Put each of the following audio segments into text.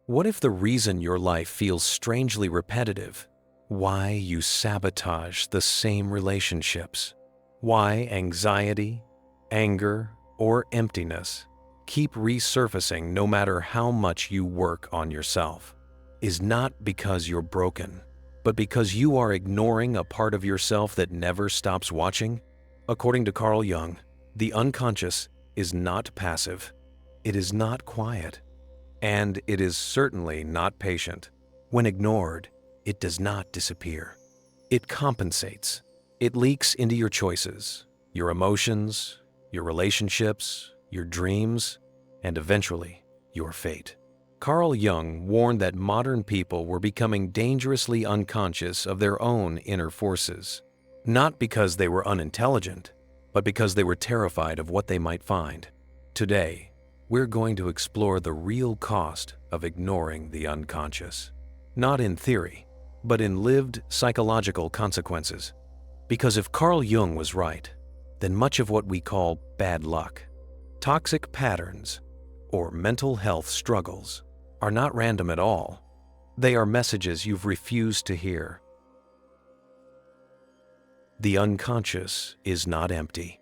What if the reason your life feels strangely repetitive? Why you sabotage the same relationships? Why anxiety, anger, or emptiness keep resurfacing no matter how much you work on yourself? Is not because you're broken, but because you are ignoring a part of yourself that never stops watching? According to Carl Jung, the unconscious is not passive, it is not quiet, and it is certainly not patient. When ignored, it does not disappear. It compensates. It leaks into your choices, your emotions, your relationships, your dreams, and eventually, your fate. Carl Jung warned that modern people were becoming dangerously unconscious of their own inner forces, not because they were unintelligent, but because they were terrified of what they might find. Today, we're going to explore the real cost of ignoring the unconscious, not in theory, but in lived psychological consequences. Because if Carl Jung was right, then much of what we call bad luck, toxic patterns, or mental health struggles are not random at all. They are messages you've refused to hear. The unconscious is not empty.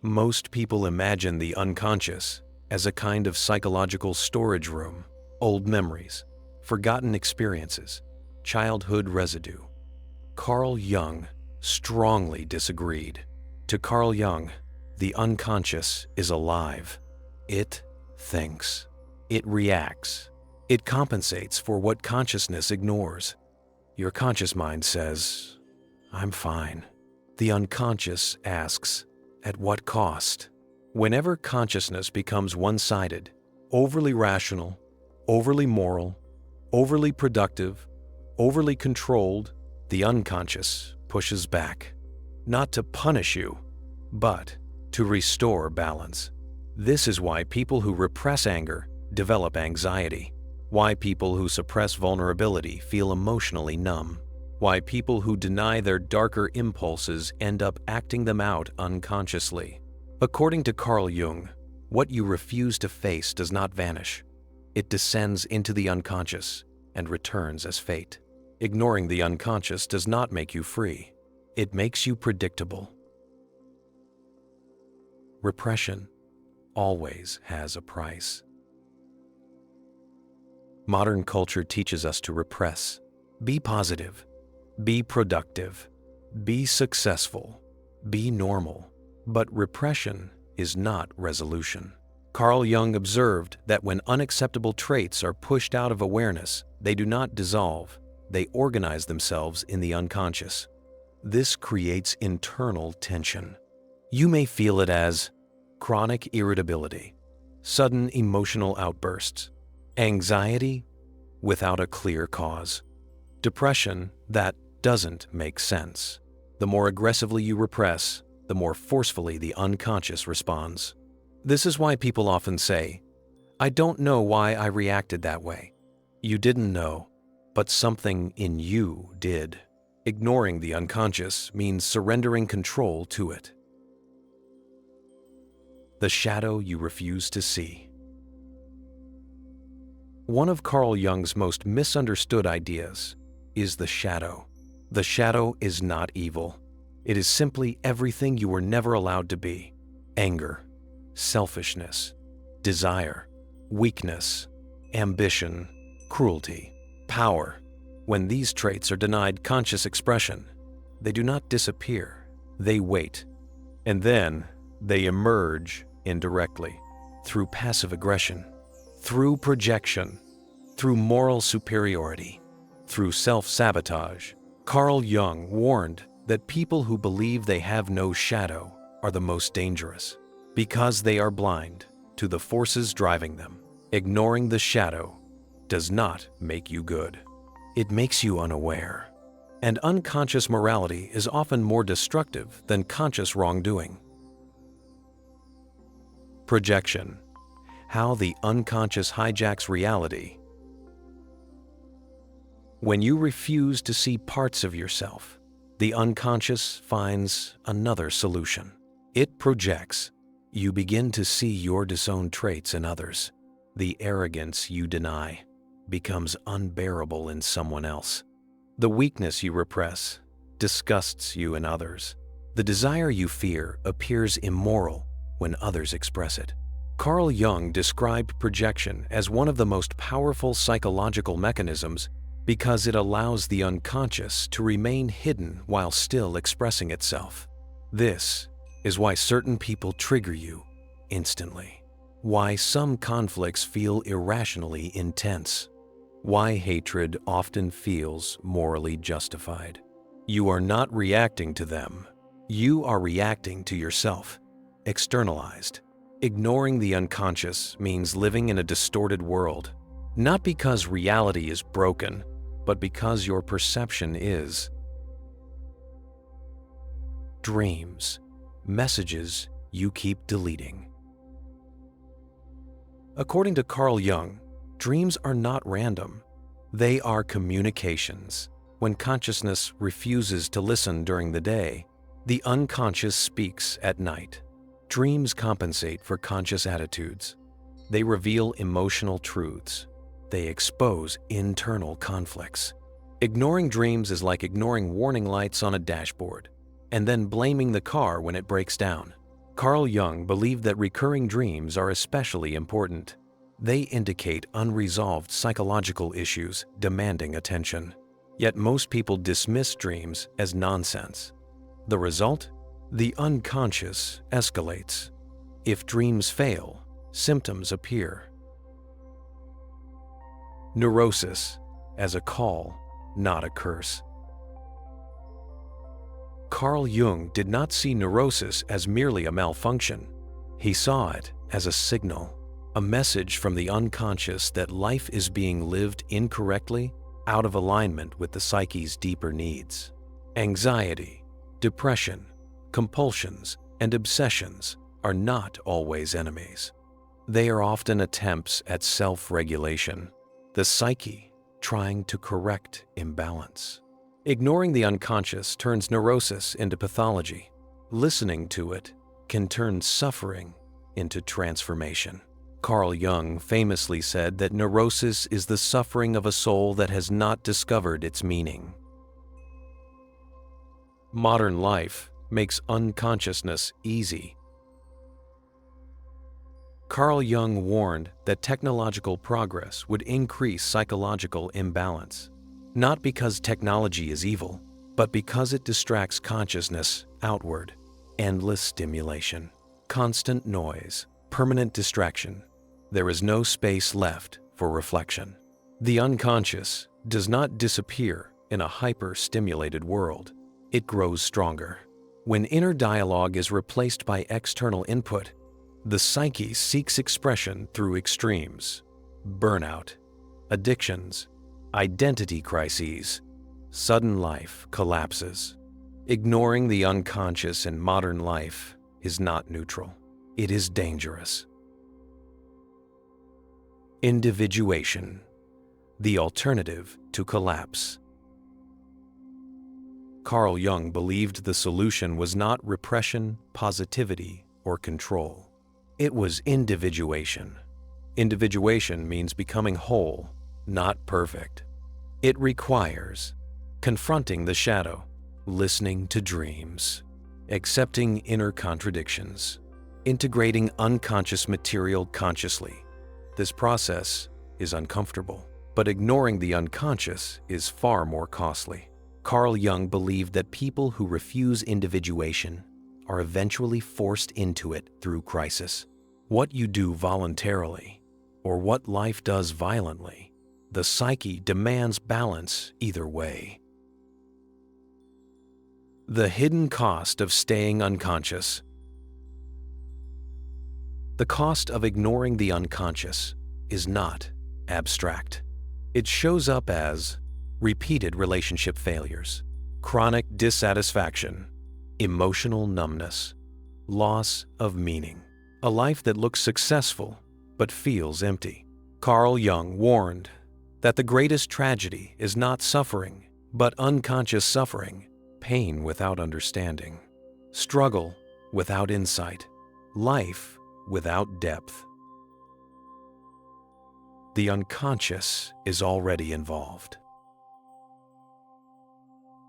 Most people imagine the unconscious as a kind of psychological storage room, old memories, forgotten experiences, childhood residue. Carl Jung strongly disagreed. To Carl Jung, the unconscious is alive. It thinks. It reacts. It compensates for what consciousness ignores. Your conscious mind says, "I'm fine." The unconscious asks, "At what cost?" Whenever consciousness becomes one-sided, overly rational, overly moral, overly productive, overly controlled, the unconscious pushes back, not to punish you, but to restore balance. This is why people who repress anger develop anxiety, why people who suppress vulnerability feel emotionally numb, why people who deny their darker impulses end up acting them out unconsciously. According to Carl Jung, what you refuse to face does not vanish. It descends into the unconscious and returns as fate. Ignoring the unconscious does not make you free. It makes you predictable. Repression always has a price. Modern culture teaches us to repress. Be positive. Be productive. Be successful. Be normal. But repression is not resolution. Carl Jung observed that when unacceptable traits are pushed out of awareness, they do not dissolve. They organize themselves in the unconscious. This creates internal tension. You may feel it as chronic irritability, sudden emotional outbursts, anxiety without a clear cause, depression that doesn't make sense. The more aggressively you repress, the more forcefully the unconscious responds. This is why people often say, "I don't know why I reacted that way." You didn't know, but something in you did. Ignoring the unconscious means surrendering control to it. The shadow you refuse to see. One of Carl Jung's most misunderstood ideas is the shadow. The shadow is not evil. It is simply everything you were never allowed to be. Anger, selfishness, desire, weakness, ambition, cruelty, power. When these traits are denied conscious expression, they do not disappear. They wait. And then they emerge indirectly, through passive aggression, through projection, through moral superiority, through self-sabotage. Carl Jung warned that people who believe they have no shadow are the most dangerous, because they are blind to the forces driving them. Ignoring the shadow does not make you good. It makes you unaware. And unconscious morality is often more destructive than conscious wrongdoing. Projection: how the unconscious hijacks reality. When you refuse to see parts of yourself, the unconscious finds another solution. It projects. You begin to see your disowned traits in others. The arrogance you deny becomes unbearable in someone else. The weakness you repress disgusts you in others. The desire you fear appears immoral when others express it. Carl Jung described projection as one of the most powerful psychological mechanisms because it allows the unconscious to remain hidden while still expressing itself. This is why certain people trigger you instantly, why some conflicts feel irrationally intense, why hatred often feels morally justified. You are not reacting to them. You are reacting to yourself, externalized. Ignoring the unconscious means living in a distorted world, not because reality is broken, but because your perception is. Dreams, messages you keep deleting. According to Carl Jung, dreams are not random. They are communications. When consciousness refuses to listen during the day, the unconscious speaks at night. Dreams compensate for conscious attitudes. They reveal emotional truths. They expose internal conflicts. Ignoring dreams is like ignoring warning lights on a dashboard and then blaming the car when it breaks down. Carl Jung believed that recurring dreams are especially important. They indicate unresolved psychological issues demanding attention. Yet most people dismiss dreams as nonsense. The result? The unconscious escalates. If dreams fail, symptoms appear. Neurosis as a call, not a curse. Carl Jung did not see neurosis as merely a malfunction. He saw it as a signal, a message from the unconscious that life is being lived incorrectly, out of alignment with the psyche's deeper needs. Anxiety, depression, compulsions, and obsessions are not always enemies. They are often attempts at self-regulation, the psyche trying to correct imbalance. Ignoring the unconscious turns neurosis into pathology. Listening to it can turn suffering into transformation. Carl Jung famously said that neurosis is the suffering of a soul that has not discovered its meaning. Modern life makes unconsciousness easy. Carl Jung warned that technological progress would increase psychological imbalance, not because technology is evil, but because it distracts consciousness outward. Endless stimulation, constant noise, permanent distraction. There is no space left for reflection. The unconscious does not disappear in a hyper-stimulated world. It grows stronger. When inner dialogue is replaced by external input, the psyche seeks expression through extremes: burnout, addictions, identity crises. Sudden life collapses. Ignoring the unconscious in modern life is not neutral. It is dangerous. Individuation, the alternative to collapse. Carl Jung believed the solution was not repression, positivity, or control. It was individuation. Individuation means becoming whole, not perfect. It requires confronting the shadow, listening to dreams, accepting inner contradictions, integrating unconscious material consciously. This process is uncomfortable, but ignoring the unconscious is far more costly. Carl Jung believed that people who refuse individuation are eventually forced into it through crisis. What you do voluntarily, or what life does violently, the psyche demands balance either way. The hidden cost of staying unconscious. The cost of ignoring the unconscious is not abstract. It shows up as repeated relationship failures, chronic dissatisfaction, emotional numbness, loss of meaning, a life that looks successful but feels empty. Carl Jung warned that the greatest tragedy is not suffering, but unconscious suffering, pain without understanding, struggle without insight, life without depth. The unconscious is already involved.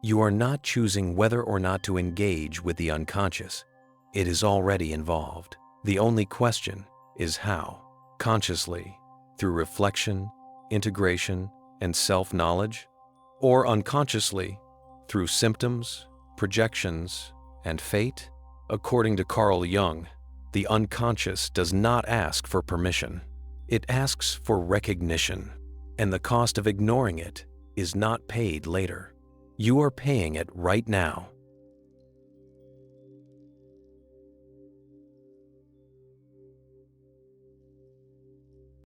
You are not choosing whether or not to engage with the unconscious. It is already involved. The only question is how. Consciously, through reflection, integration, and self-knowledge, or unconsciously, through symptoms, projections, and fate? According to Carl Jung, the unconscious does not ask for permission. It asks for recognition, and the cost of ignoring it is not paid later. You are paying it right now.